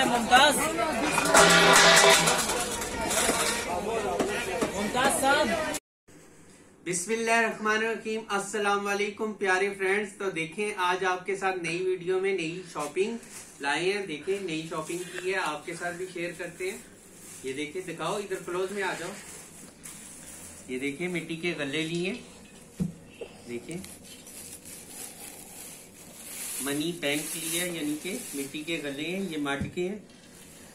मुमताज साहब। बिस्मिल्लाहिर्रहमानिर्रहीम। अस्सलाम वालेकुम प्यारे फ्रेंड्स। तो देखें, आज आपके साथ नई वीडियो में नई शॉपिंग लाए हैं। देखें, नई शॉपिंग की है, आपके साथ भी शेयर करते हैं। ये देखें, दिखाओ, इधर क्लोज में आ जाओ। ये देखिए, मिट्टी के गल्ले लिए, देखिए मनी बैंक लिए, यानी कि मिट्टी के गले हैं, ये मड के हैं।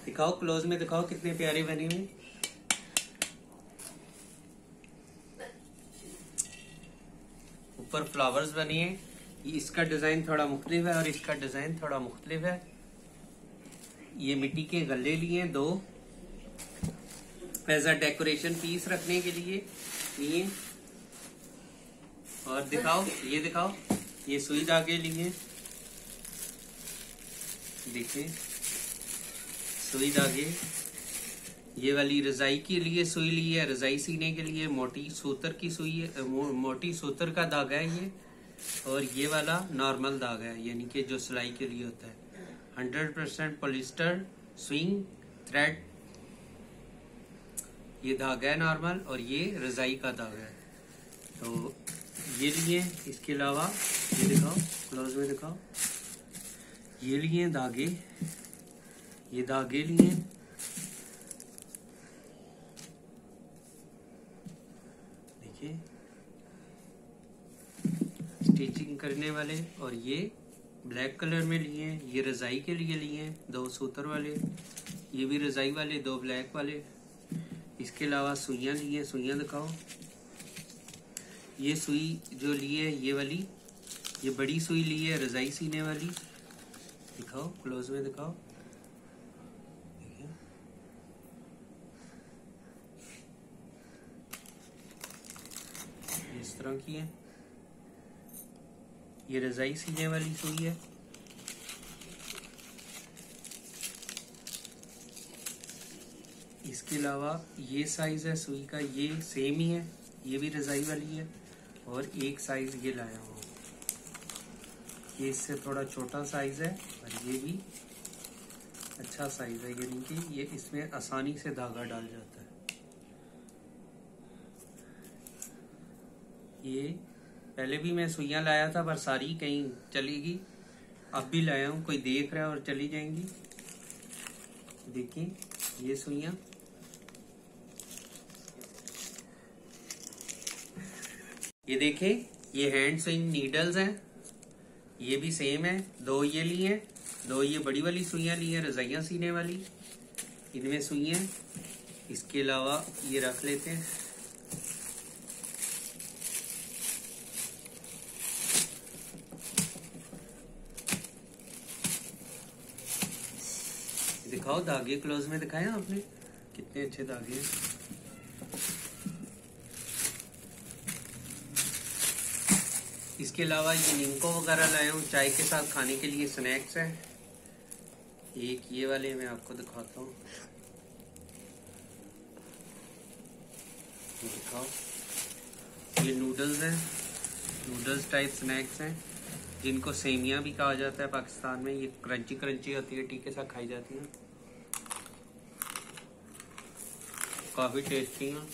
दिखाओ, क्लोज में दिखाओ, कितने प्यारे बने हुए। ऊपर फ्लावर्स बने हैं। इसका डिजाइन थोड़ा मुख्तलिफ है और इसका डिजाइन थोड़ा मुख्तलिफ है। ये मिट्टी के गले लिए दो, एज अ डेकोरेशन पीस रखने के लिए। और दिखाओ, ये दिखाओ, ये सुई धागे लिए, देखिए सुई धागे। ये वाली रजाई के लिए सुई ली है, रजाई सीने के लिए मोटी सूतर की सुई है, मोटी सूतर का धागा है ये। और ये वाला नॉर्मल धागा है, यानी कि जो सिलाई के लिए होता है। 100% पॉलिस्टर स्विंग थ्रेड ये धागा है नॉर्मल, और ये रजाई का धागा है। तो ये लिए। इसके अलावा ये दिखाओ, क्लोज में दिखाओ, ये लिए धागे, ये धागे लिए। देखिए स्टिचिंग करने वाले। और ये ब्लैक कलर में लिए, ये रजाई के लिए लिए, दो सूतर वाले। ये भी रजाई वाले, दो ब्लैक वाले। इसके अलावा सुइयां लिए, सुइयां दिखाओ। ये सुई जो ली है, ये वाली, ये बड़ी सुई ली है रजाई सीने वाली। दिखाओ, क्लोज में दिखाओ, देखिए इस तरह की है। ये रजाई सीने वाली सुई है। इसके अलावा ये साइज है सुई का, ये सेम ही है, ये भी रजाई वाली है। और एक साइज ये लाया हूँ, ये इससे थोड़ा छोटा साइज है, और ये भी अच्छा साइज है, यानी कि ये इसमें आसानी से धागा डाल जाता है। ये पहले भी मैं सुइयां लाया था, पर सारी कहीं चली गई। अब भी लाया हूं, कोई देख रहा है और चली जाएंगी। देखिए ये सुइयां, ये देखें, ये हैंड स्विंग नीडल्स हैं। ये भी सेम है, दो ये लिए हैं, दो ये बड़ी वाली सुइयां ली हैं रजाइयां सीने वाली, इनमें सुइयां। इसके अलावा ये रख लेते हैं। दिखाओ धागे, क्लोज में दिखाए आपने, कितने अच्छे धागे हैं। इसके अलावा ये निम्को वगैरह लाया हूँ, चाय के साथ खाने के लिए स्नैक्स है। एक ये वाले मैं आपको दिखाता हूँ, दिखाओ। ये नूडल्स हैं, नूडल्स टाइप स्नैक्स हैं, जिनको सेमिया भी कहा जाता है पाकिस्तान में। ये क्रंची क्रंची होती है, टी के साथ खाई जाती हैं, काफी टेस्टी हैं।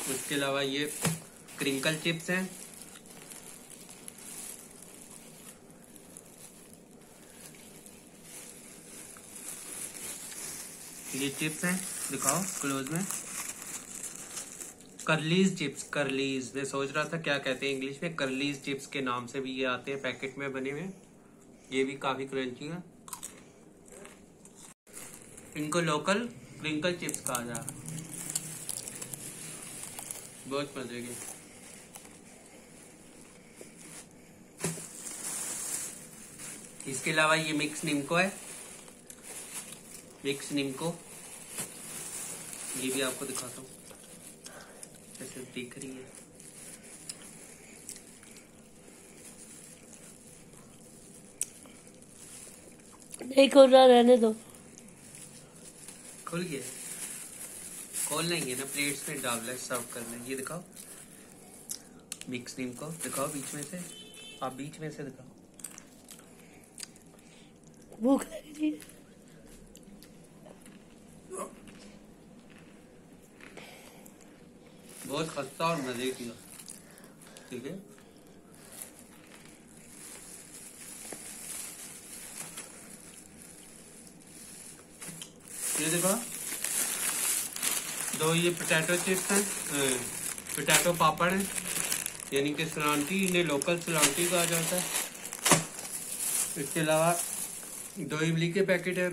उसके अलावा ये क्रिंकल चिप्स हैं। ये चिप्स हैं, दिखाओ क्लोज में। करलीज चिप्स, करलीज, मैं सोच रहा था क्या कहते हैं इंग्लिश में। करलीज चिप्स के नाम से भी ये आते हैं, पैकेट में बने हुए। ये भी काफी क्रंची है। इनको लोकल क्रिंकल चिप्स कहा जा रहा है, बहुत मजे के। इसके अलावा ये मिक्स निम्को है, मिक्स निम्को। ये भी आपको दिखाता हूँ कैसे दिख रही है। नहीं खोल रहा, रहने दो। खुल गया, खोल लेंगे ना, प्लेट्स में डाल ले, सर्व करना। ये दिखाओ मिक्स नीम को, दिखाओ बीच में से, आप बीच में से दिखाओ। भूख लगी थी। बहुत खस्ता और मजे की, ठीक है। ये देखो, दो ये पोटैटो चिप्स हैं, पोटैटो पापड़ हैं, यानी कि सलांटी, इन्हें लोकल सलांटी कहा जाता है। इसके अलावा 2 इमली के पैकेट है,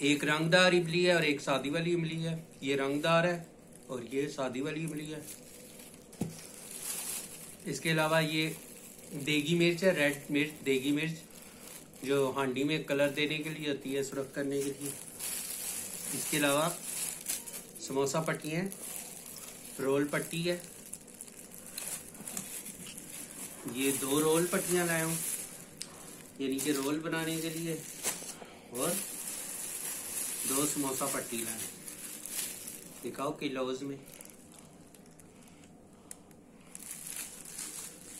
एक रंगदार इमली है और एक सादी वाली इमली है। ये रंगदार है और ये सादी वाली इमली है। इसके अलावा ये देगी मिर्च है, रेड मिर्च, देगी मिर्च, जो हांडी में कलर देने के लिए होती है, सुरख करने के लिए। इसके अलावा समोसा पट्टी है, रोल पट्टी है, ये 2 रोल पट्टियां लाया हूँ, यानी कि रोल बनाने के लिए, और 2 समोसा पट्टी लाए, दिखाओ किलोज में।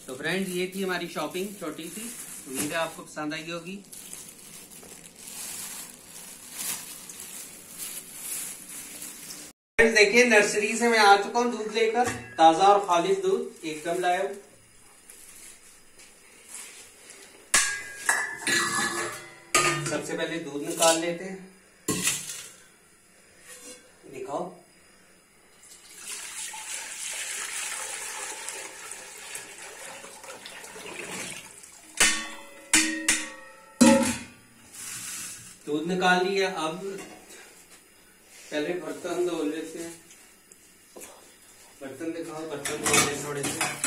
तो फ्रेंड्स, ये थी हमारी शॉपिंग छोटी सी, उम्मीद है आपको पसंद आई होगी। फ्रेंड्स देखिए, नर्सरी से मैं आ चुका हूँ दूध लेकर, ताजा और खालिश दूध एकदम लाया हूँ। सबसे पहले दूध निकाल लेते हैं, दिखाओ। दूध निकाल लिया, अब पहले बर्तन धो लेते हैं। बर्तन दिखाओ, बर्तन धो लेते थोड़े से।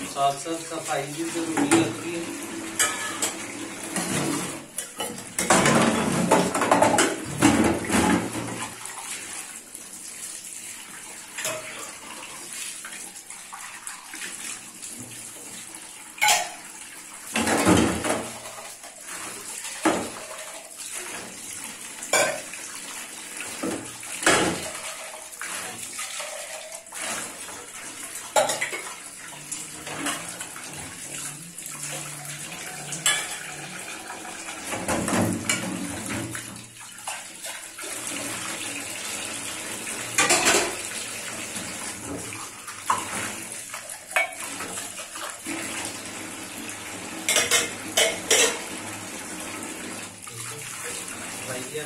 साथ साथ सफाई भी जरूरी होती है।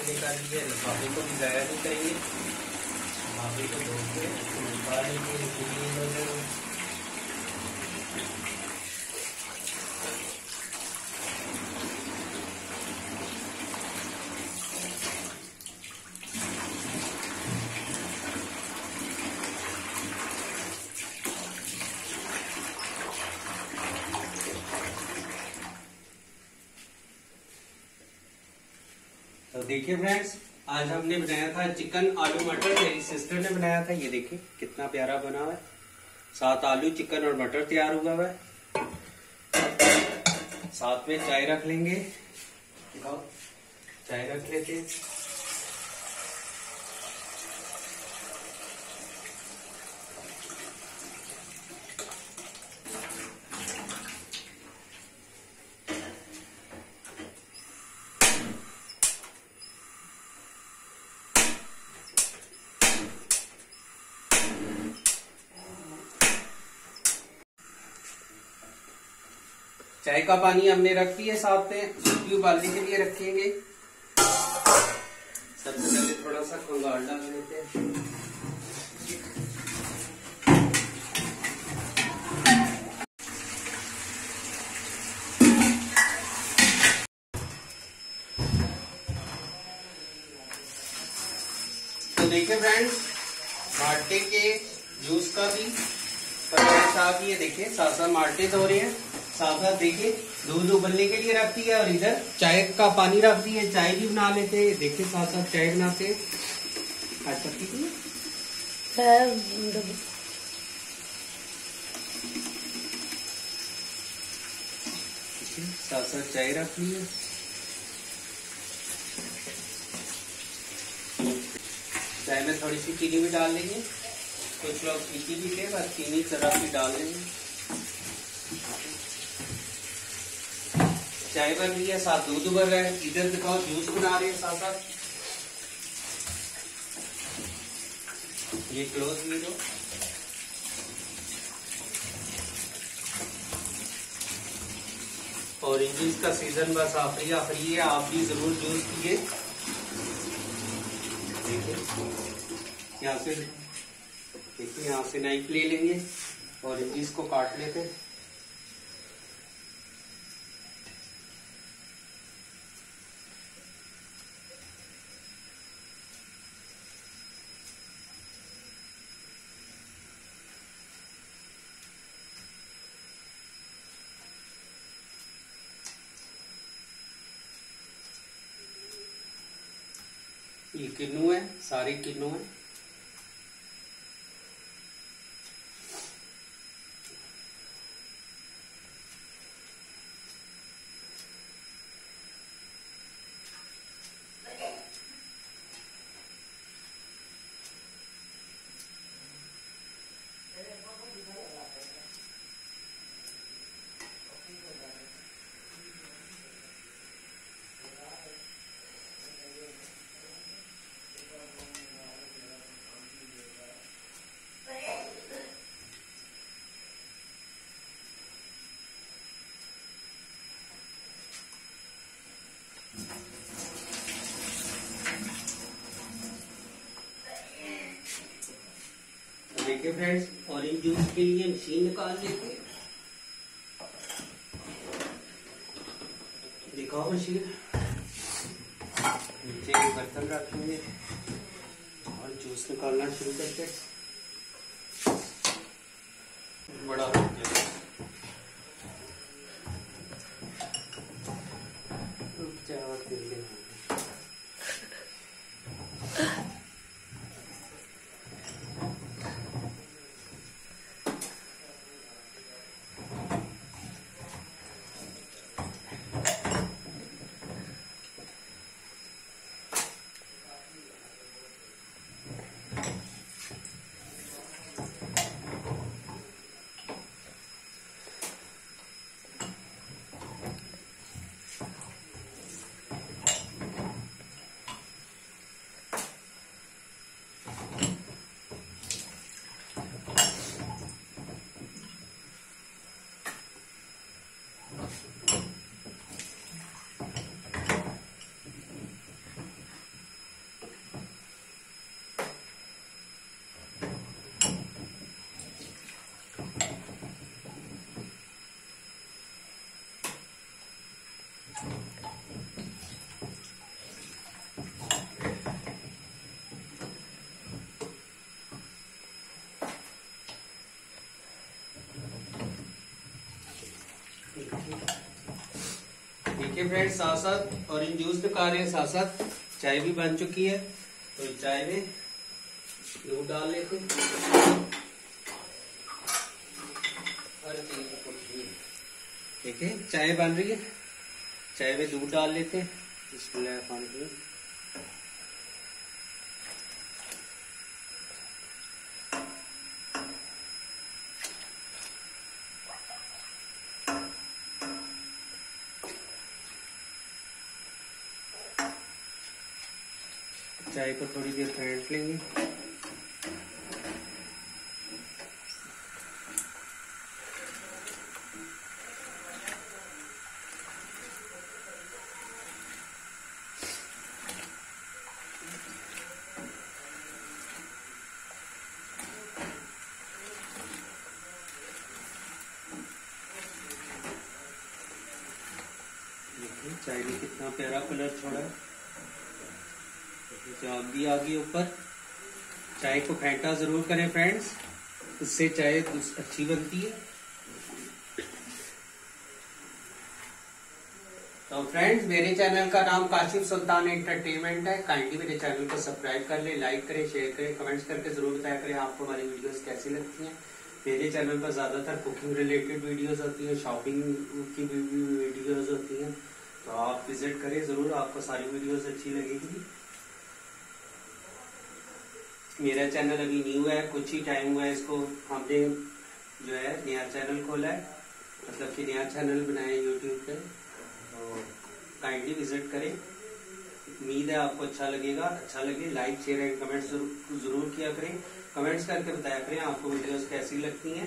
निकाल लिए, लिफाफे को भी ज़ाया नहीं करेंगे, लिफाफे को धो के निकालेंगे। तो देखिए फ्रेंड्स, आज हमने बनाया था चिकन आलू मटर, मेरी सिस्टर ने बनाया था। ये देखिए कितना प्यारा बना हुआ है, 7 आलू, चिकन और मटर तैयार हुआ है। साथ में चाय रख लेंगे, चाय रख लेते हैं। चाय का पानी हमने रख दिया साथ में, सूखी उबालने के लिए रखेंगे। सबसे पहले थोड़ा सा खंगाल डाल लेते हैं। तो देखिए फ्रेंड्स, माल्टे के जूस का भी साथ ये देखिए साथ साथ माल्टे धो रहे हैं, साथ साथ देखिए दूध उबलने के लिए रख दिया और इधर चाय का पानी रख दिया। चाय भी बना लेते हैं, देखिए साथ साथ चाय बनाते हैं। अच्छा ठीक है, साथ साथ चाय रख ली है। चाय में थोड़ी सी चीनी भी डाल लेंगे, कुछ लोग फीकी भी थे, बस चीनी जरा भी डाल लेंगे। चाय बन रही है, साथ दूध उबल रहा है, इधर दिखाओ जूस बना रहे हैं साथ साथ। ये क्लोज भी दो। ऑरेंज जूस का सीजन बस आखिरी है, आप भी जरूर जूस पिए। देखिए यहाँ से, देखिए यहाँ से नाइफ ले लेंगे और ऑरेंज को काट लेते हैं। ये किन्नू है, सारे किन्नू है। देखिए फ्रेंड्स, ऑरेंज जूस के लिए मशीन निकाल लेते हैं। दिखाओ मशीन। नीचे के बर्तन रखेंगे और जूस निकालना शुरू करते हैं। बड़ा हो गया, देखिए फ्रेंड्स, साथ साथ ऑरेंज जूस दिखा रहे हैं, साथ साथ चाय भी बन चुकी है। तो चाय में दूध डाल लेते हैं। देखिए चाय बन रही है, चाय में दूध डाल लेते हैं। बिस्मिल्लाह। चाय को थोड़ी देर फेंट लेंगे। चाय ने कितना प्यारा कलर छोड़ा है। जाग भी आ गई ऊपर। चाय को फेंटा जरूर करें फ्रेंड्स, उससे चाय अच्छी बनती है। तो फ्रेंड्स, मेरे चैनल का नाम काशिफ सुल्तान एंटरटेनमेंट है। काइंडली मेरे चैनल को सब्सक्राइब कर ले, लाइक करें, शेयर करें, कमेंट्स करके जरूर बताया करें आपको हमारी वीडियोस कैसी लगती हैं। मेरे चैनल पर ज्यादातर कुकिंग रिलेटेड वीडियोस होती हैं, शॉपिंग की वीडियोस होती हैं, तो आप विजिट करें जरूर, आपको सारी वीडियोस अच्छी लगेगी। मेरा चैनल अभी न्यू है, कुछ ही टाइम हुआ है इसको, हमने जो है नया चैनल खोला है, मतलब कि नया चैनल बनाया यूट्यूब पे, तो काइंडली विजिट करें। उम्मीद है आपको अच्छा लगेगा। अच्छा लगे लाइक शेयर एंड कमेंट्स जरूर किया करें, कमेंट्स करके बताया करें आपको वीडियोस कैसी लगती हैं।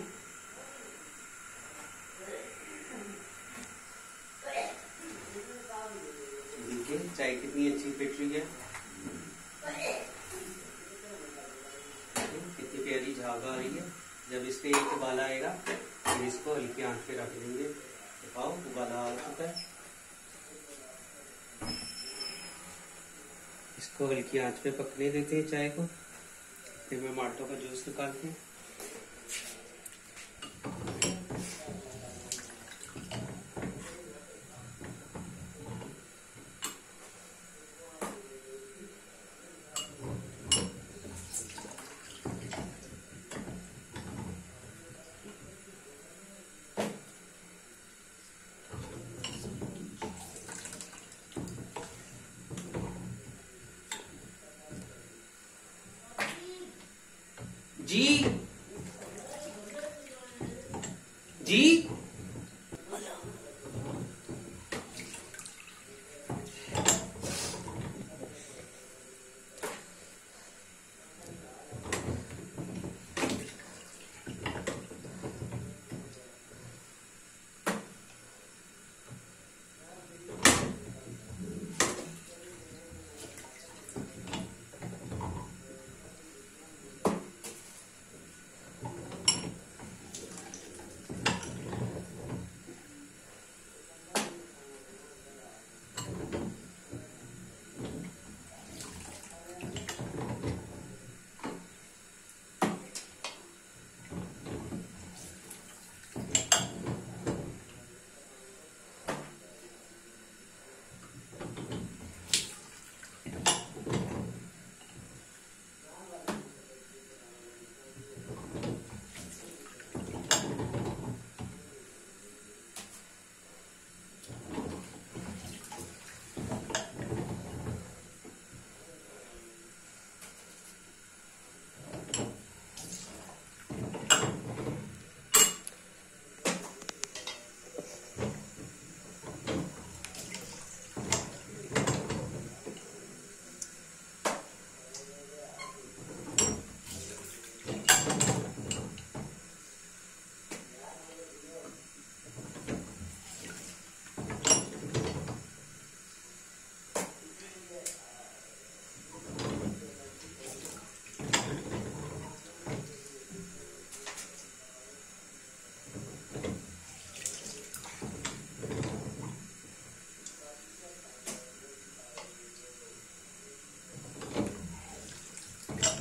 देखिए चाय कितनी अच्छी पिट रही है, कितनी प्यारी झाग आ रही है। जब इस पे एक उबाला आएगा फिर इसको हल्की आंच पे रख देंगे। दिखाओ उबाला आ चुका है, इसको हल्की आंच पे पकने देते हैं चाय को। फिर मैं माल्टो का जूस निकालते हैं। जी जी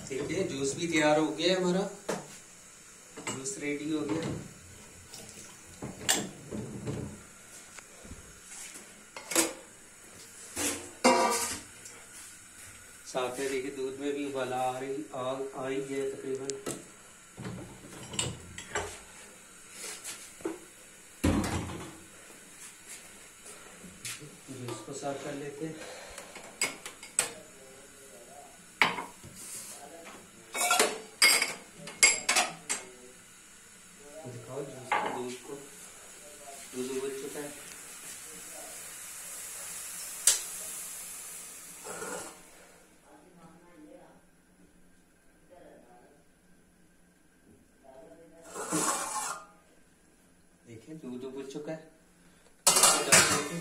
देखिए जूस भी तैयार हो गया है, हमारा जूस रेडी हो गया। साथ में देखिए दूध में भी उबाला आ रही है तकरीबन। जूस को सर्व कर लेते हैं। दिखाओ दूध को, दूध उबल चुका है। देखिए दूध उबल चुका है,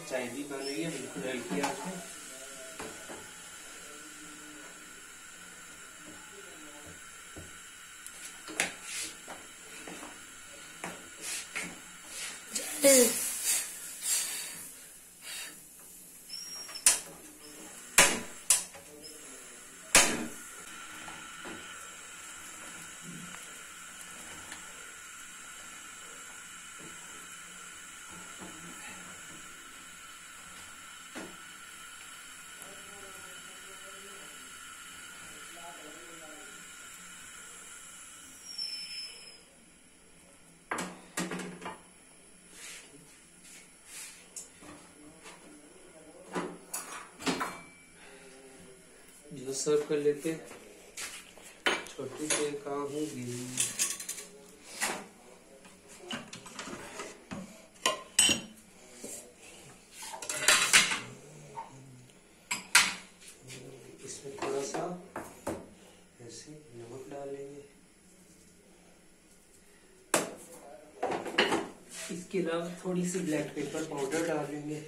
चाय भी बन रही है बिल्कुल हल्की आंच में। सर्व कर लेते हैं। छोटी से कहाँ होगी। इसमें थोड़ा सा ऐसे नमक डालेंगे। इसके अलावा थोड़ी सी ब्लैक पेपर पाउडर डालेंगे।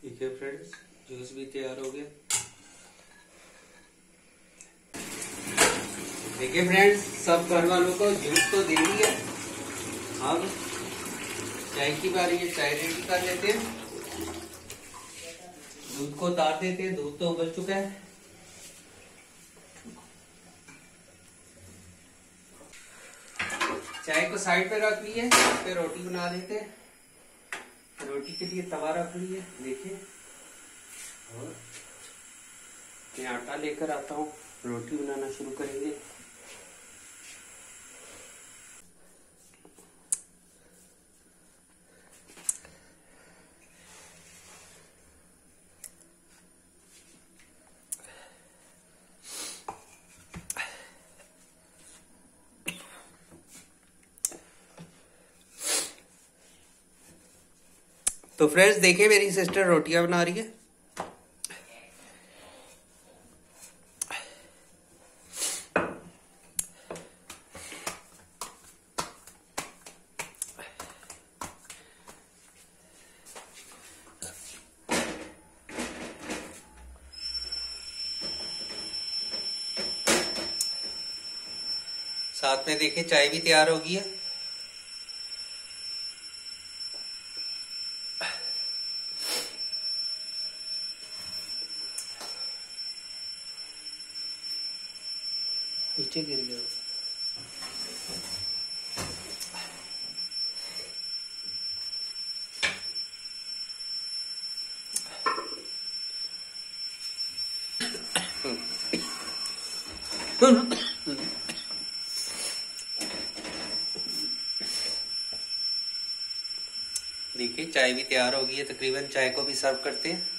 देखिए फ्रेंड्स, जूस भी तैयार हो गया। देखिए फ्रेंड्स, सब घर वालों को जूस तो दे दिया। अब चाय की बारी है, चाय रेडी कर लेते हैं। दूध को उतार देते हैं। दूध तो उबल चुका है। चाय को साइड पे रख लिए, फिर रोटी बना देते हैं। रोटी के लिए तवा रख लिए। देखिए, और मैं आटा लेकर आता हूँ, रोटी बनाना शुरू करेंगे। तो फ्रेंड्स देखिए, मेरी सिस्टर रोटियां बना रही है। साथ में देखिए चाय भी तैयार हो गई है। नीचे गिर गया। देखिए चाय भी तैयार हो गई है। तकरीबन चाय को भी सर्व करते हैं।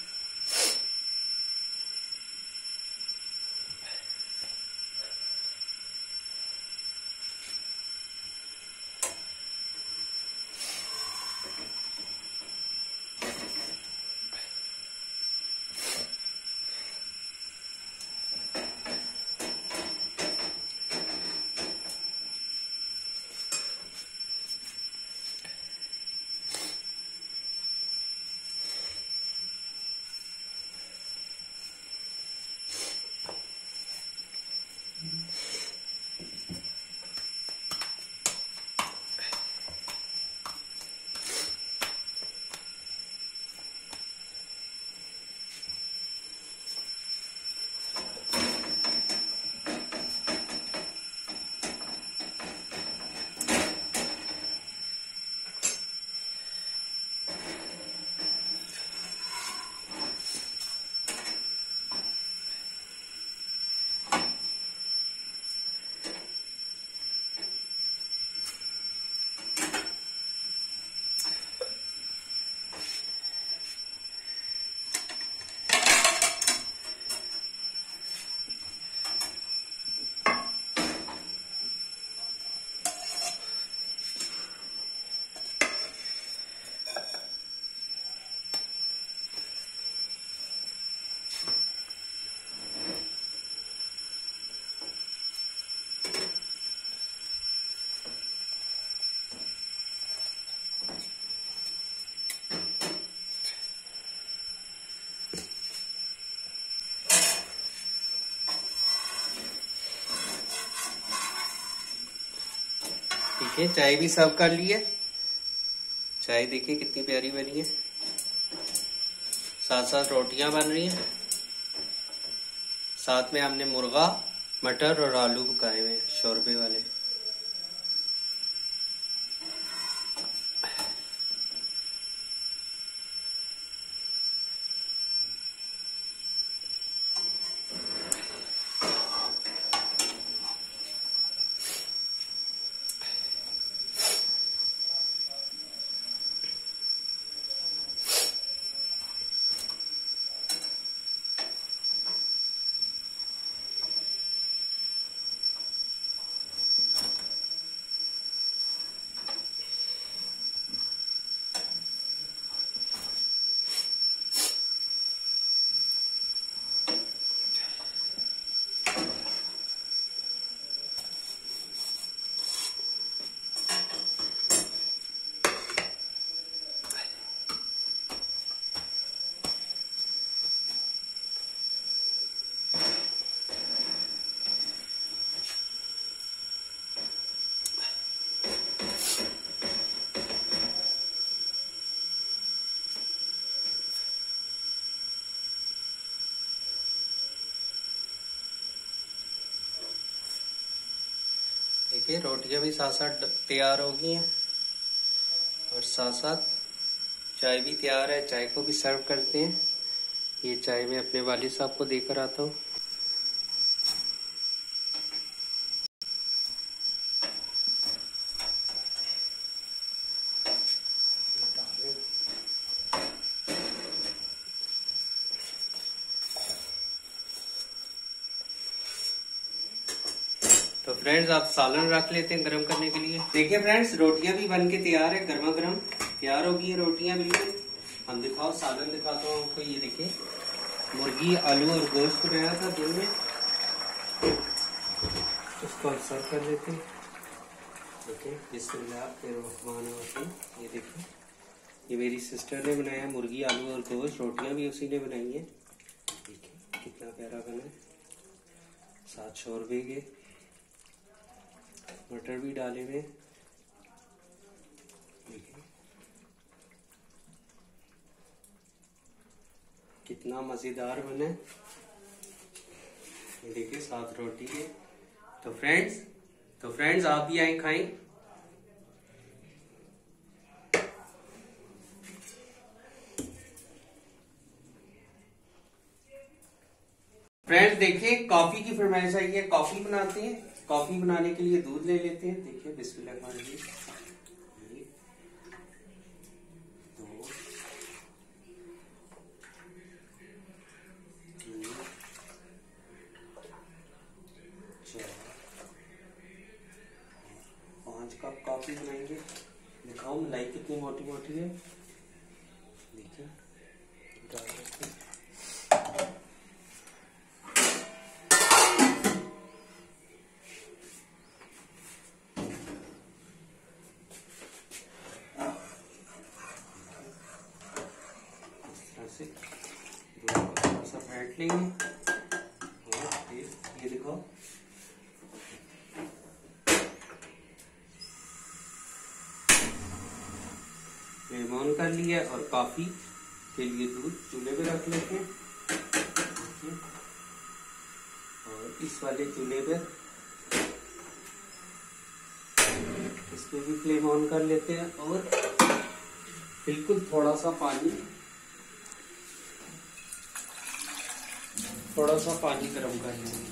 देखिए चाय भी सर्व कर ली है। चाय देखिए कितनी प्यारी बनी है। साथ साथ रोटियां बन रही हैं। साथ में हमने मुर्गा, मटर और आलू पकाए हुए शोरबे वाले। देखिए रोटियां भी साथ साथ तैयार हो गई हैं और साथ साथ चाय भी तैयार है। चाय को भी सर्व करते हैं। ये चाय मैं अपने वालिद साहब को देकर आता हूँ। तो फ्रेंड्स आप सालन रख लेते हैं गर्म करने के लिए। देखिए फ्रेंड्स रोटियां भी बन के तैयार है, गर्मा गर्म तैयार हो गई है रोटियां बिल्कुल। हम दिखाओ सालन दिखाता हूँ आपको। ये देखिए मुर्गी, आलू और गोश्त बनाया था दिन में, उसको सर्व कर लेते हैं। देखिए बिस्मिल्लाहिर्रहमानिर्रहीम। ये देखिए ये मेरी सिस्टर ने बनाया मुर्गी, आलू और गोश्त। रोटियां भी उसी ने बनाई है। देखिए कितना प्यारा बना है। साथ शोरबे के मटर भी डाले हुए। देखिए कितना मजेदार बना है। ये देखिए साथ रोटी के। तो फ्रेंड्स आप भी आए खाएं। फ्रेंड्स देखिए कॉफी की फरमाइश आई है, कॉफी बनाते हैं। कॉफी बनाने के लिए दूध ले लेते हैं। देखिए बिस्मिल्लाहिर्रहमानिर्रहीम। 1 2 3 4 5 कप कॉफी बनाएंगे। दिखाओ मलाई कितनी मोटी मोटी है। देखिए डाल देते हैं। थोड़ा सा फेंट लेंगे और फिर ये देखो फ्लेम ऑन कर लिया और कॉफी के लिए दूध चूल्हे पे रख लेते हैं। और इस वाले चूल्हे पे इस पे भी फ्लेम ऑन कर लेते हैं और बिल्कुल थोड़ा सा पानी गर्म कर लेंगे।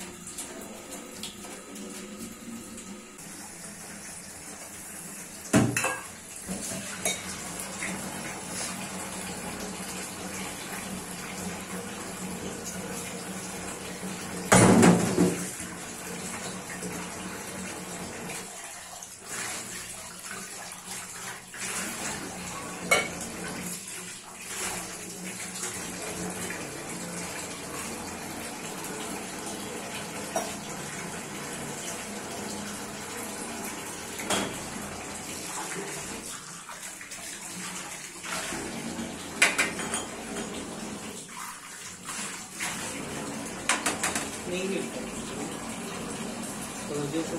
नहीं मिलता तो वजह से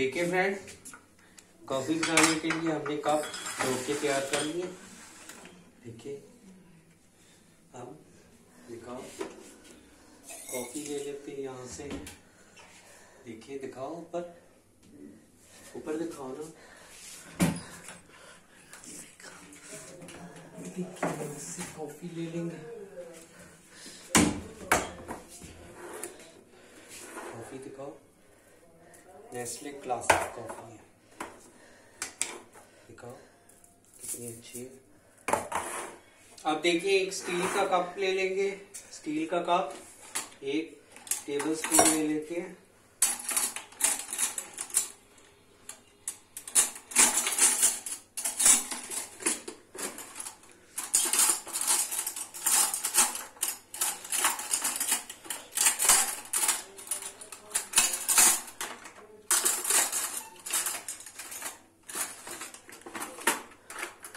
देखिए फ्रेंड, कॉफी बनाने के लिए हमने कप धो के तैयार कर लिए। देखिए अब दिखाओ, कॉफी ले लेते हैं यहाँ से। देखिए दिखाओ, ऊपर ऊपर दिखाओ ना। देखिए कॉफी ले लेंगे। कॉफी दिखाओ, नेस्ले क्लासिक कॉफी है। दिखाओ कितनी अच्छी है। अब देखिए एक स्टील का कप ले लेंगे। स्टील का कप 1 टेबल स्पून ले लेते हैं।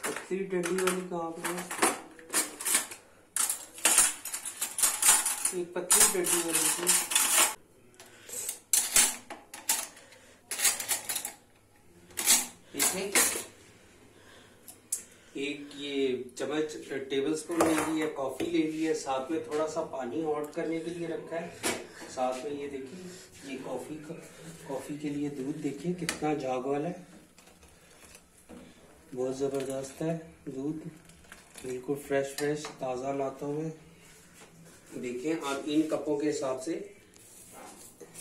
पतली डंडी वाली कहाँ पे है? एक पतली डंडी वाली थी। देखिए एक ये चम्मच टेबल स्पून ले लिया, कॉफी ले लिया, साथ में थोड़ा सा पानी हॉट करने के लिए रखा है। साथ में ये देखिए ये कॉफी के लिए दूध देखिए कितना झाग वाला है, बहुत जबरदस्त है दूध, बिल्कुल फ्रेश ताज़ा लाता हूँ मैं। देखिए आप इन कपों के हिसाब से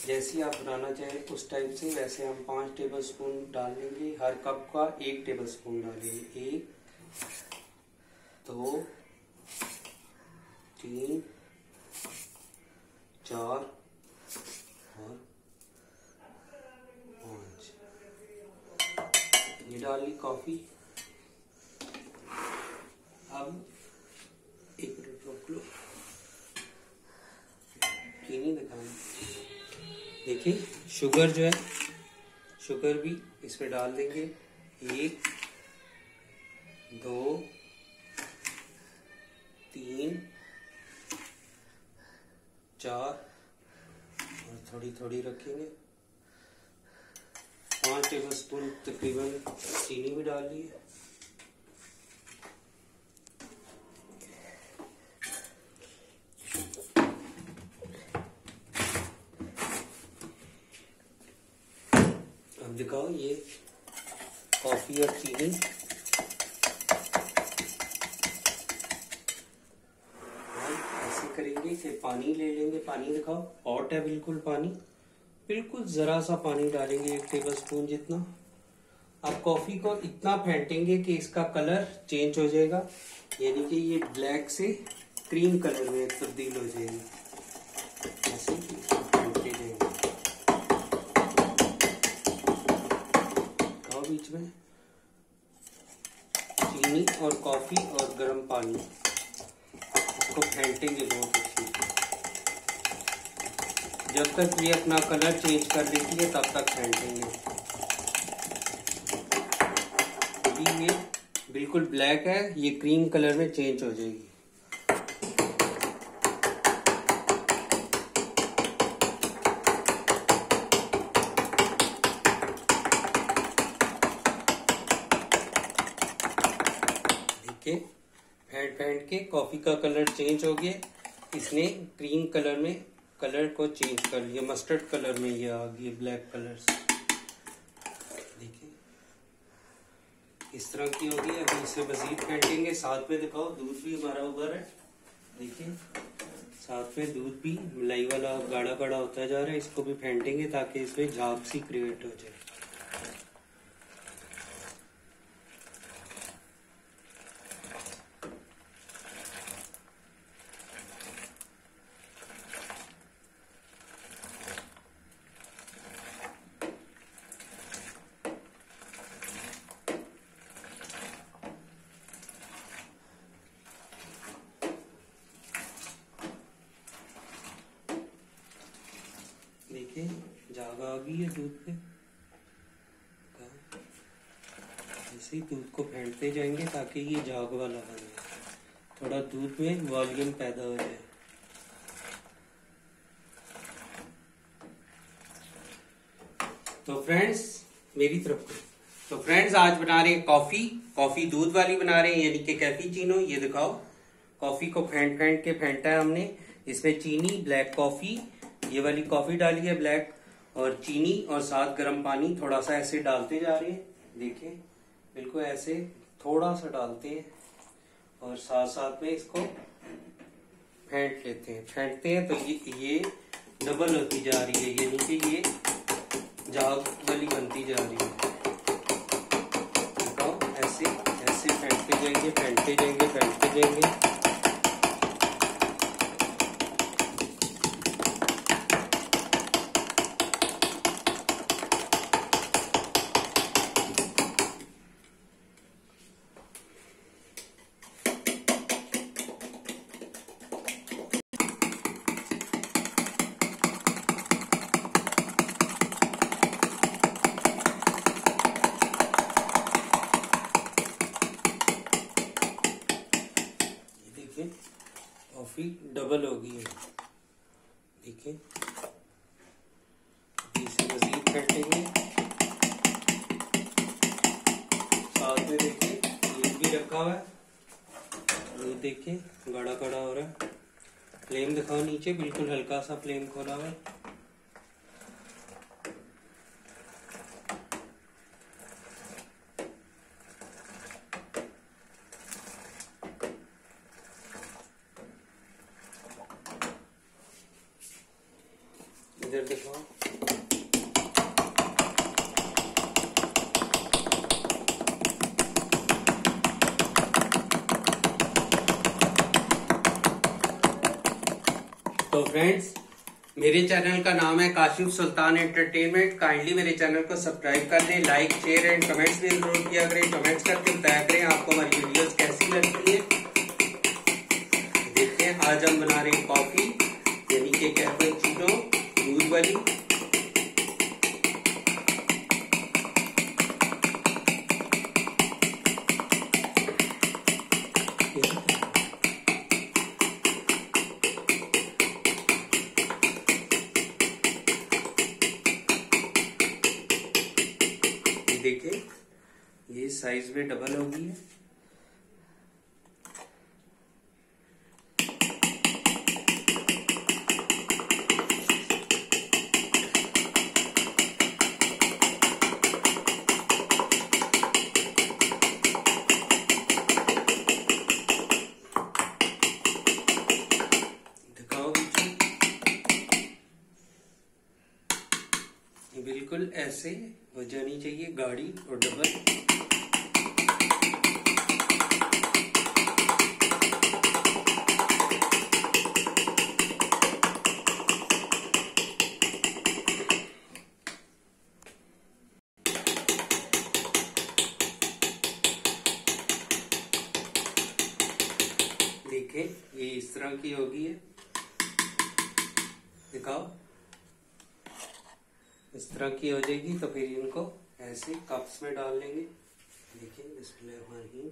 जैसी आप बनाना चाहें उस टाइप से, वैसे हम 5 टेबल स्पून डाल लेंगे। हर कप का 1 टेबल स्पून डालेंगे। 1 2 3 4 और 5। ये डाल ली कॉफी। अब 1 मिनट रोक लो, चीनी दिखाना। देखिए शुगर जो है, शुगर भी इसमें डाल देंगे। 1 2 3 4 और थोड़ी थोड़ी रखेंगे। 5 टेबल स्पून तकरीबन चीनी भी डाल ली है। अब दिखाओ ये कॉफी और चीनी। ऐसे करेंगे फिर पानी ले लेंगे। पानी दिखाओ, हॉट है बिल्कुल पानी, बिल्कुल जरा सा पानी डालेंगे 1 टेबल स्पून जितना। अब कॉफी को इतना फेंटेंगे कि इसका कलर चेंज हो जाएगा, यानी कि ये ब्लैक से क्रीम कलर में तब्दील हो जाएगी। ऐसे फेंटते जाएंगे। बीच में चीनी और कॉफी और गर्म पानी, इसको फेंटेंगे बहुत अच्छी। जब तक ये अपना कलर चेंज कर लेती है तब तक फेंटेंगे। अभी ये बिल्कुल ब्लैक है, ये क्रीम कलर में चेंज हो जाएगी। फेंट के कॉफी का कलर चेंज हो गया। इसने क्रीम कलर में कलर को चेंज कर लिया, मस्टर्ड कलर में ये आ गया, ब्लैक कलर से। देखिए इस तरह की होगी। अभी इसे मजीद फेंटेंगे। साथ में दिखाओ दूध भी हमारा उबर है। देखिए साथ में दूध भी मलाई वाला गाढ़ा गाढ़ा होता जा रहा है। इसको भी फेंटेंगे ताकि इसमें झाग सी क्रिएट हो जाए। देखिए झाग आ गई है दूध पे। ऐसे ही दूध को फेंटते जाएंगे ताकि ये झाग वाला बने, थोड़ा दूध में वॉल्यूम पैदा हो जाए। तो फ्रेंड्स मेरी तरफ को, तो फ्रेंड्स आज बना रहे हैं कॉफी। कॉफी दूध वाली बना रहे हैं, यानी कि कैफीचिनो। ये दिखाओ, कॉफी को फेंट के फेंटा है हमने। इसमें चीनी, ब्लैक कॉफी, ये वाली कॉफी डाली है ब्लैक, और चीनी और साथ गर्म पानी। थोड़ा सा ऐसे डालते जा रहे हैं, देखिए बिल्कुल ऐसे थोड़ा सा डालते हैं और साथ साथ में इसको फेंट लेते हैं। फेंटते हैं तो ये डबल होती जा रही है, यानी कि ये जाग वाली बनती जा रही है। देखो ऐसे ऐसे फेंटते जाएंगे, फेंटते जाएंगे, फेंटते जाएंगे। कॉफी डबल हो गई है, देखिए। इसे मजीद फेंटेंगे, साथ में देखिए दूध भी रखा हुआ है। दूध देखिए गाढ़ा गाढ़ा हो रहा है। फ्लेम दिखाओ नीचे, बिल्कुल हल्का सा फ्लेम खोला हुआ है। इधर दिखाओ, तो फ्रेंड्स मेरे चैनल का नाम है काशिफ सुल्तान एंटरटेनमेंट। काइंडली मेरे चैनल को सब्सक्राइब कर दें, लाइक शेयर एंड कमेंट्स भी जरूर किया करें। कमेंट्स करके बताया करें आपको हमारी वीडियोस कैसी लगती है। देखते हैं आज हम बना रहे हैं कॉफी, यानी कि कैपुचिनो दूध वाली। देखिए ये साइज में डबल हो गई है। दिखाओ ये बिल्कुल ऐसे हो जानी चाहिए, गाढ़ी और डबल। देखिए ये इस तरह की होगी है, दिखाओ इस तरह की हो जाएगी। तो फिर इनको ऐसे कप्स में डाल लेंगे। देखिए बिस्मिल्लाहिर्रहमानिर्रहीम।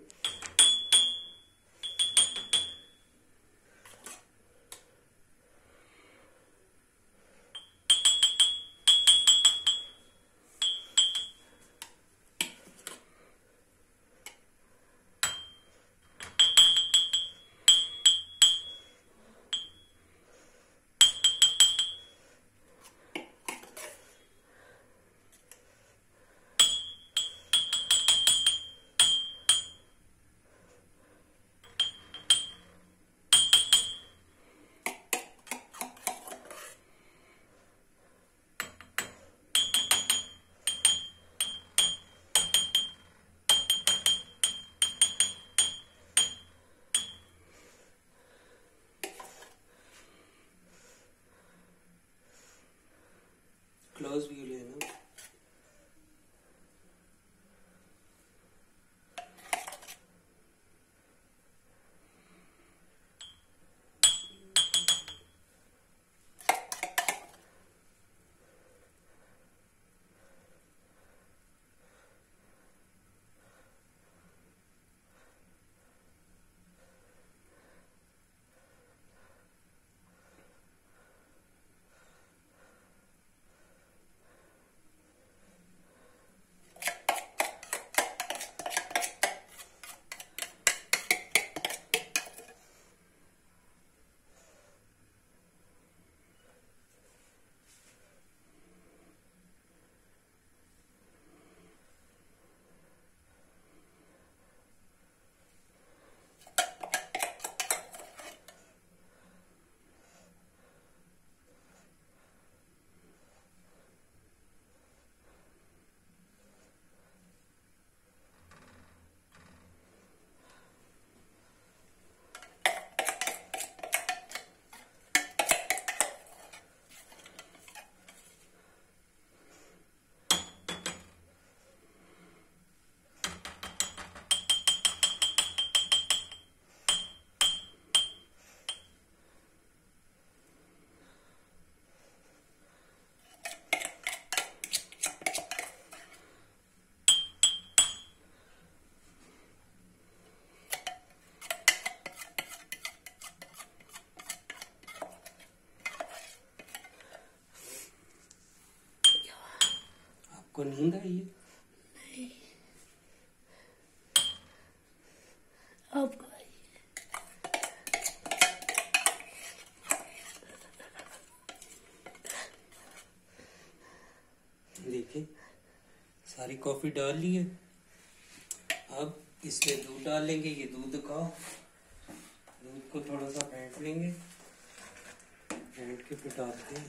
क्लोज व्यू लेना। आपको नींद आई है? आपको देखिए सारी कॉफी डाल ली है। अब इसमें दूध डाल लेंगे। ये दूध दिखाओ। दूध को थोड़ा सा फेंट लेंगे, फेंट के फिर डालते हैं।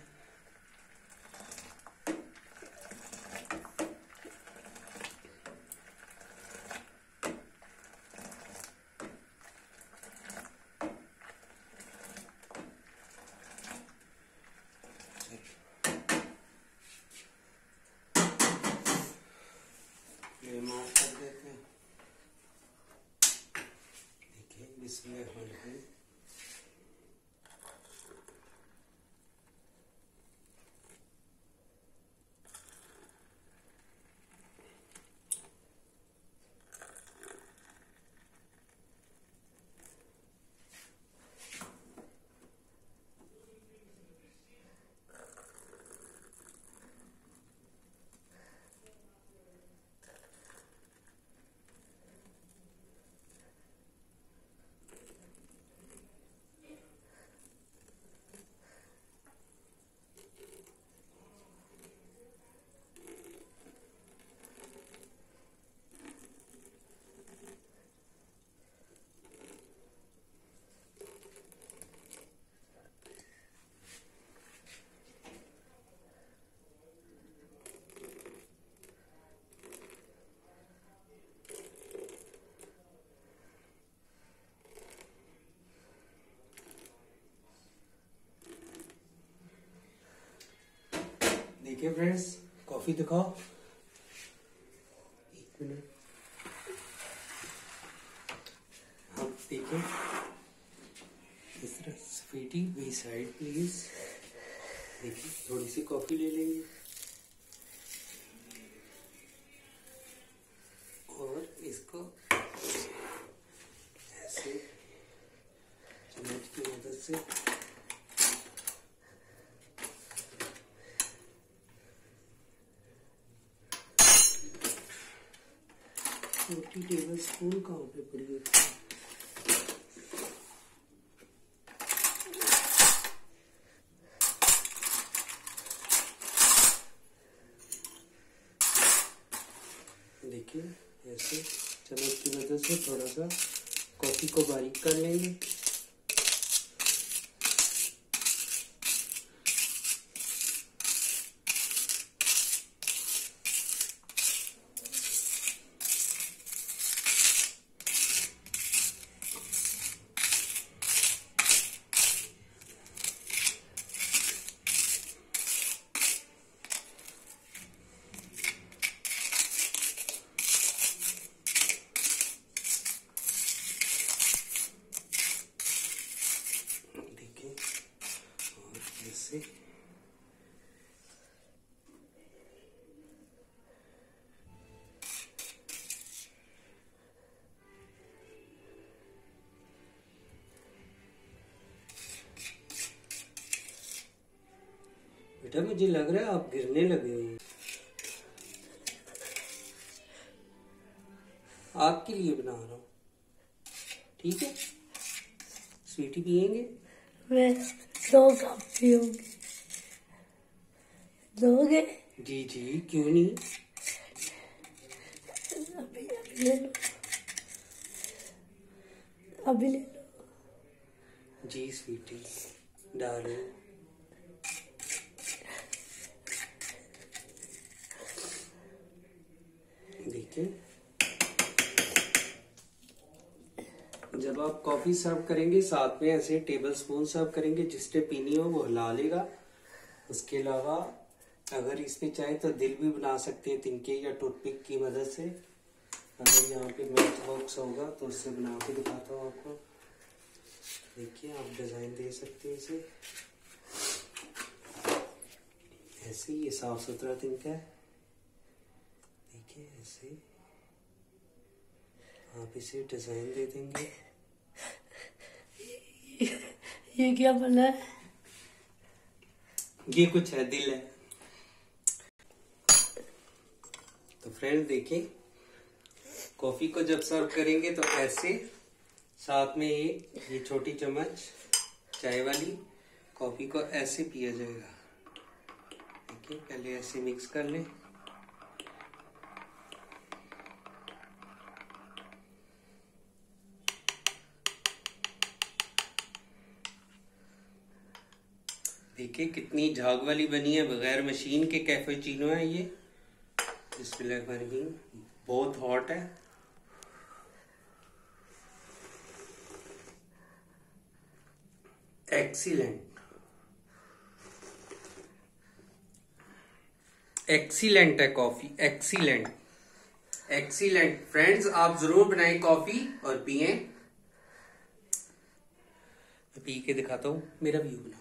माफ कर देते हैं। देखिए बिस्मिल्लाह। देखिए फ्रेंड्स, कॉफी दिखाओ। एक मिनट। हाँ देखिए इस तरह। Sweetie we side please. देखिए थोड़ी सी कॉफी ले लेंगे और इसको ऐसे चम्मच की मदद से 40 टेबल स्पून कहाँ पे पड़ी होती है। देखिए ऐसे चम्मच की मदद से थोड़ा सा कॉफी को बारीक कर लेंगे। से बेटा मुझे लग रहा है आप गिरने लगे हैं। आपके लिए बना रहा हूँ, ठीक है? स्वीटी पियेंगे? मैं 100 कप पीऊंगी। दोगे? जी जी क्यों नहीं। अभी ले लो, अभी ले लो। जी स्वीटी डालो। देखिए जब आप कॉफी सर्व करेंगे साथ में ऐसे टेबल स्पून सर्व करेंगे, जिसने पीनी हो वो हिला लेगा। उसके अलावा अगर इसमें चाहे तो दिल भी बना सकते हैं तिनके या टूथपिक की मदद से। अगर यहाँ पे मैच बॉक्स होगा तो उससे बना के दिखाता हूँ आपको। देखिए आप डिजाइन दे सकते हैं इसे ऐसे। ये साफ सुथरा तिनका है। देखिए ऐसे आप इसे डिजाइन दे देंगे। ये क्या बना है? ये कुछ है, दिल है। फ्रेंड देखिए, कॉफी को जब सर्व करेंगे तो ऐसे साथ में ये छोटी चम्मच चाय वाली कॉफी को ऐसे पिया जाएगा। देखिए पहले ऐसे मिक्स कर लें। देखिए कितनी झाग वाली बनी है, बगैर मशीन के कैपेचिनो है ये। बिस्मिल्लाहिर्रहमानिर्रहीम। बहुत हॉट है। एक्सीलेंट, एक्सीलेंट है कॉफी, एक्सीलेंट, एक्सीलेंट। फ्रेंड्स आप जरूर बनाएं कॉफी और पिएं। मैं पी के दिखाता हूं, मेरा व्यू बनाओ।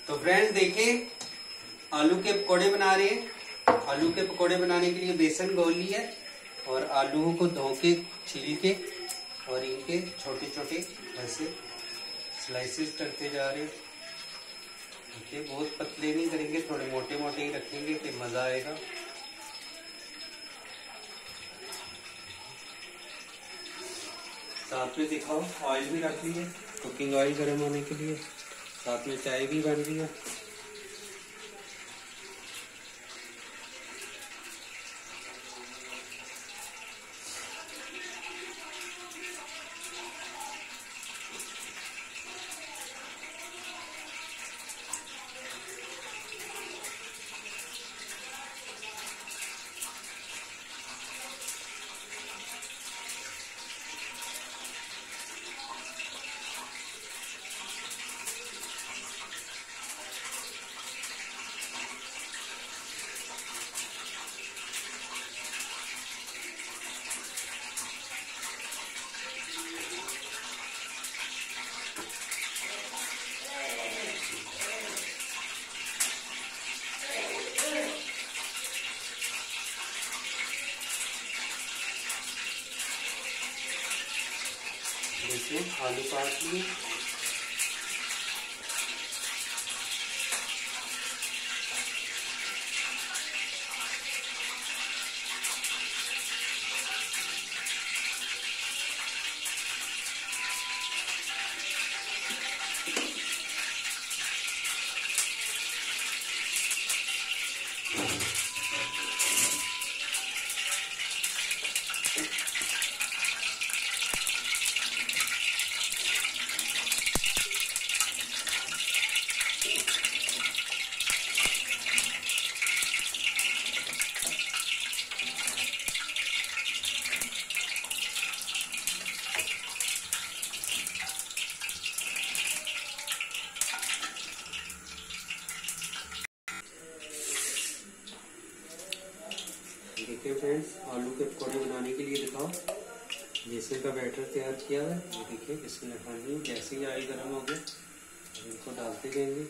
तो फ्रेंड्स देखें, आलू के पकोड़े बना रहे हैं। आलू के पकोड़े बनाने के लिए बेसन घोल लिया और आलूओं को धो के छील के और इनके छोटे छोटे ऐसे स्लाइसेस करते जा रहे हैं। देखिए बहुत पतले नहीं करेंगे, थोड़े मोटे मोटे ही रखेंगे कि मजा आएगा। साथ में दिखाओ ऑयल भी रख लिए, कुकिंग ऑयल गर्म होने के लिए। साथ में चाय भी बन रही है। देखिए आलू काट लिए। देखिए फ्रेंड्स, आलू के पकौड़े बनाने के लिए दिखाओ बेसन का बैटर तैयार किया है। ये देखिए इसमें खानी जैसे ही ऑयल गर्म हो गया इनको डालते जाएंगे।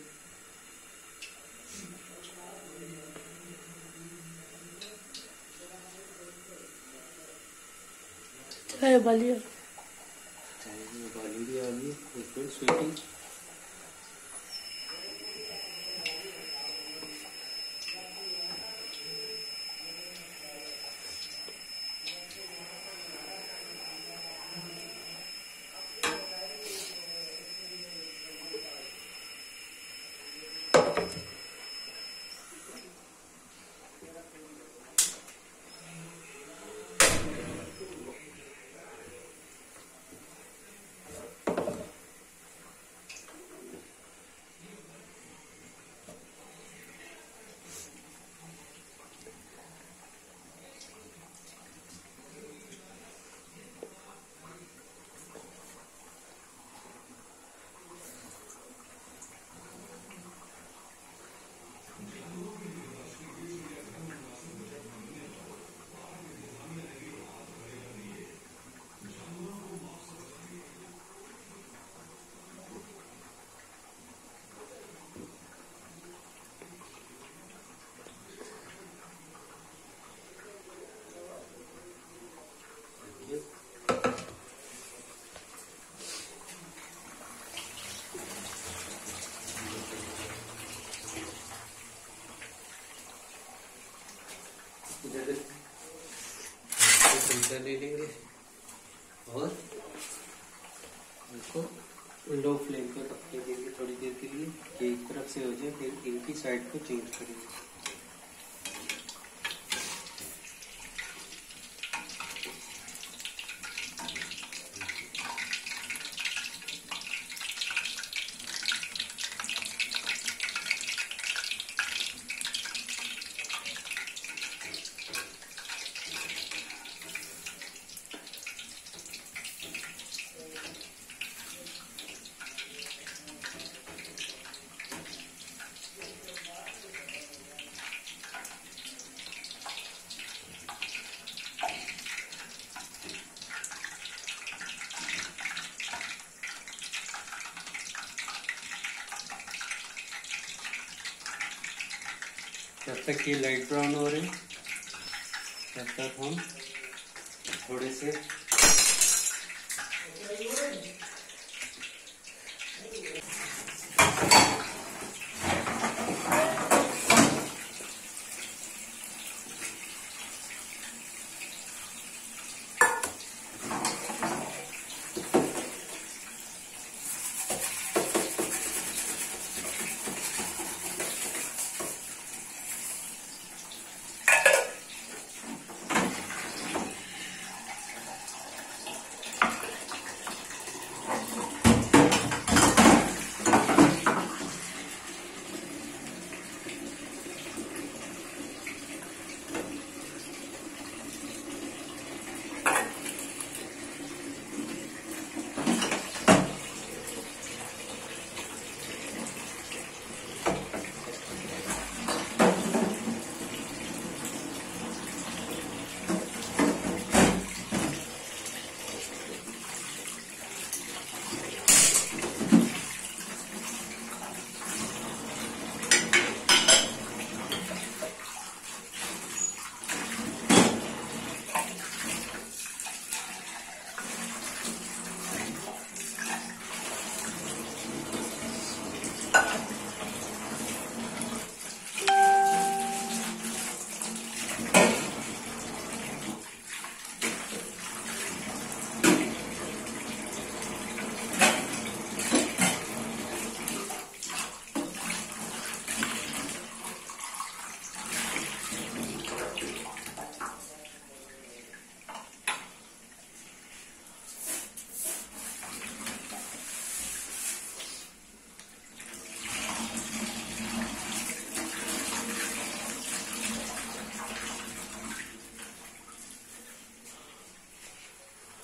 चाय वाली उबाली भी आ गई, बिल्कुल स्वीटी। इधर चमचा ले लेंगे और इसको लो फ्लेम पे पकने देंगे थोड़ी देर के लिए कि एक तरफ से हो जाए, फिर इनकी साइड को चेंज करेंगे। जब तक ये लाइट ब्राउन हो रहे तब तक हम थोड़े से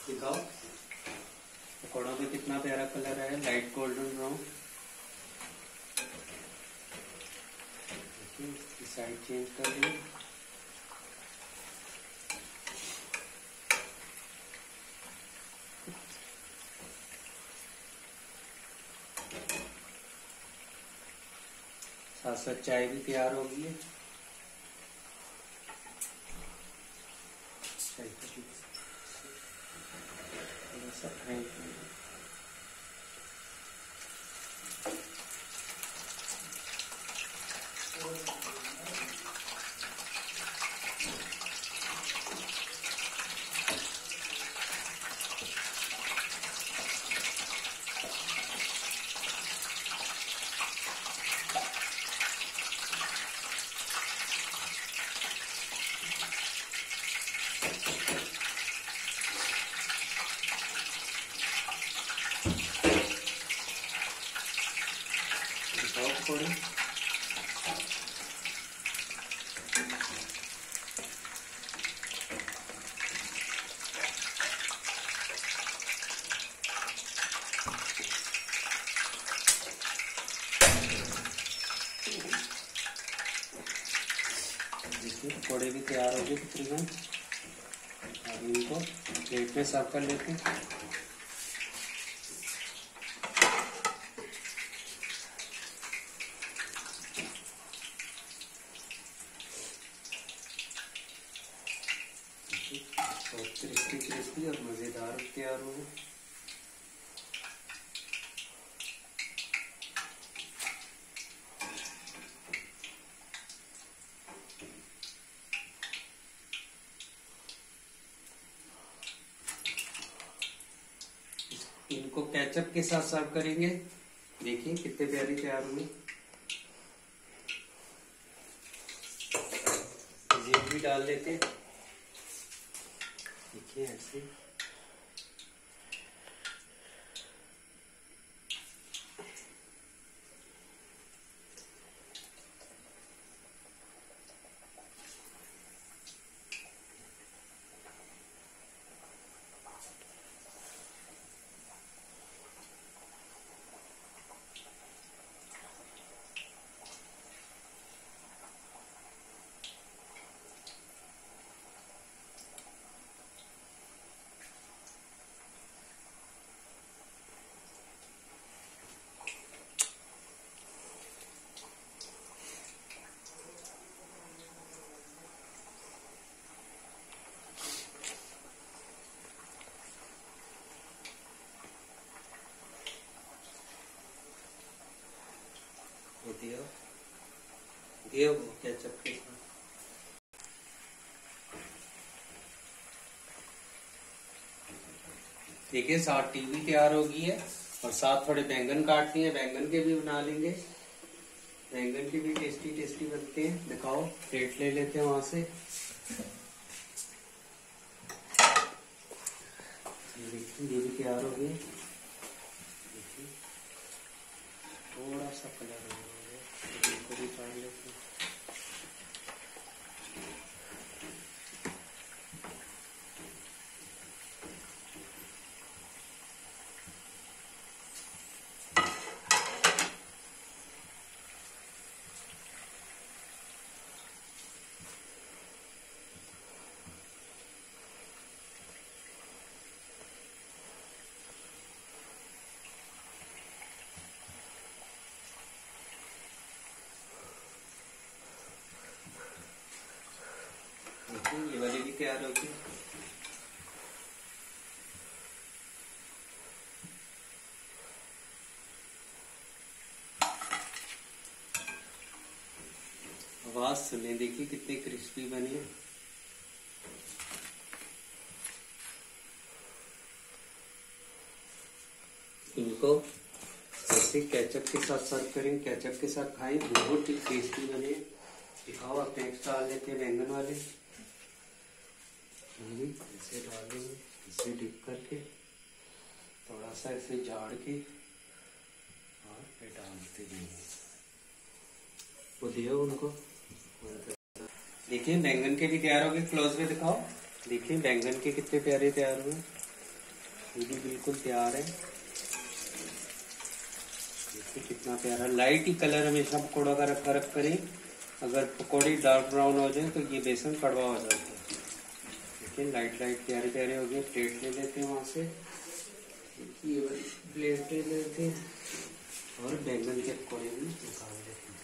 दिखाओ पकौड़ों में कितना प्यारा कलर है, light golden brown. Side change कर दें। साथ साथ चाय भी तैयार होगी है। पकौड़े पकौड़े भी तैयार हो गए तकरीबन। अब इनको प्लेट में सर्व कर लेते हैं। बहुत क्रिस्पी क्रिस्पी और मजेदार तैयार हो गए। केचप के साथ सर्व करेंगे। देखिए कितने प्यारे तैयार हुए। ये भी डाल लेते हैं। देखिए ऐसे दिया वो केचप के साथ। देखिए साथ टीवी तैयार हो गई है और साथ थोड़े बैंगन काट लिए, बैंगन के भी बना लेंगे। बैंगन के भी टेस्टी टेस्टी बनते हैं। दिखाओ, प्लेट ले लेते हैं वहां से। देखिए ये भी तैयार हो गई। देखिए थोड़ा सा कलर हो गया, इसको भी काट लेते हैं। ये वाली भी तैयार होगी। आवाज सुने, देखिए कितने क्रिस्पी बनी है। इनको ऐसे केचप के साथ सर्व करें, केचप के साथ खाएं, बहुत ही टेस्टी बने। दिखाओ, आप नेक्स्ट डाल लेते हैं बैंगन वाले। ऐसे डालेंगे, इसे डिप करके थोड़ा सा ऐसे झाड़ के और फिर डालते जाएंगे। वो दियो उनको। देखिए बैंगन के भी तैयार हो गए। क्लोज में दिखाओ। देखिए बैंगन के कितने प्यारे तैयार हुए। ये भी बिल्कुल तैयार है। देखिए कितना प्यारा। लाइट ही कलर हमेशा पकौड़ा का रख करें। अगर पकौड़ी डार्क ब्राउन हो जाए तो ये बेसन कड़वा हो जाता है। देखिए लाइट लाइट प्यारे प्यारे हो गए। प्लेट ले लेते हैं वहां से। ये वाली प्लेट ले लेते हैं और बैंगन के पकौड़े भी निकाल लेते हैं।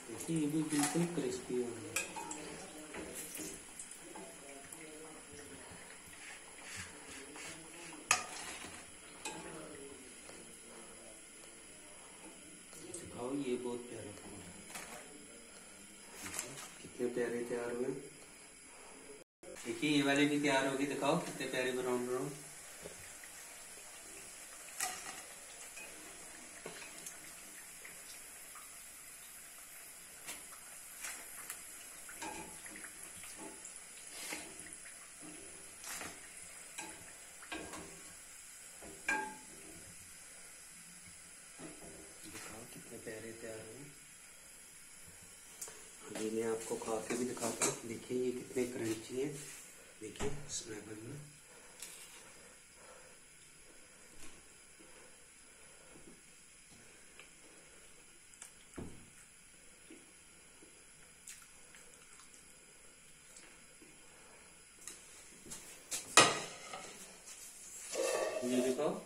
देखिए ये भी बिल्कुल क्रिस्पी हो गया। दिखाओ, ये बहुत प्यारा पकौड़ा। कितने प्यारे तैयार हुए। देखिए ये वाले भी तैयार होगी। दिखाओ कितने प्यारे ब्राउन ब्राउन। दिखाओ कितने प्यारे तैयार हुए। अभी मैं आपको खा के भी दिखाता हूँ। देखिए ये कितने क्रंची है। देखिए स्मेल में। ये दिखाओ।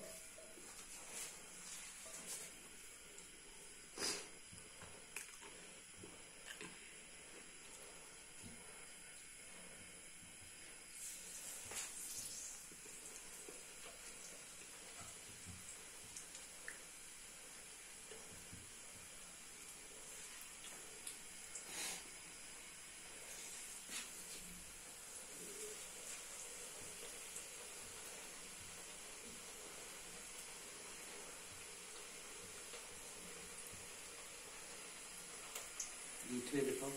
बीच में दिखाओ।